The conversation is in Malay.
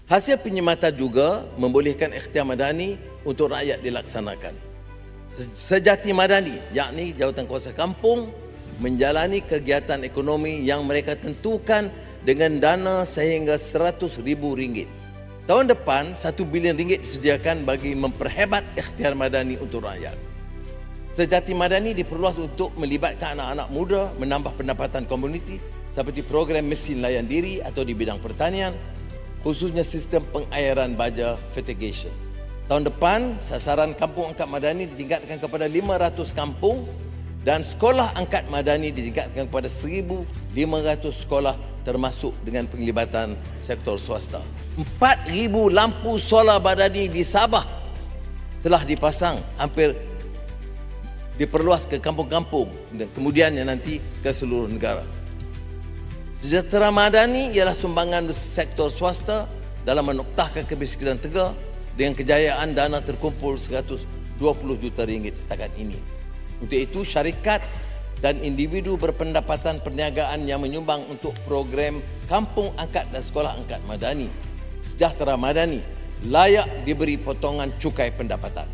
Hasil penyematan juga membolehkan ikhtiar madani untuk rakyat dilaksanakan. Sejati madani, yakni jawatan kuasa kampung, menjalani kegiatan ekonomi yang mereka tentukan dengan dana sehingga RM100,000. Tahun depan, RM1 bilion disediakan bagi memperhebat ikhtiar madani untuk rakyat. Sejati madani diperluas untuk melibatkan anak-anak muda menambah pendapatan komuniti seperti program mesin layan diri atau di bidang pertanian, khususnya sistem pengairan baja fertigation. Tahun depan, sasaran kampung angkat madani ditingkatkan kepada 500 kampung dan sekolah angkat madani ditingkatkan kepada 1,500 sekolah termasuk dengan penglibatan sektor swasta. 4,000 lampu solar madani di Sabah telah dipasang, hampir diperluas ke kampung-kampung dan kemudiannya nanti ke seluruh negara. Sejahtera madani ialah sumbangan sektor swasta dalam menoktahkan kemiskinan Tengah dengan kejayaan dana terkumpul RM120 juta setakat ini. Untuk itu, syarikat dan individu berpendapatan perniagaan yang menyumbang untuk program kampung angkat dan sekolah angkat madani, sejahtera madani, layak diberi potongan cukai pendapatan.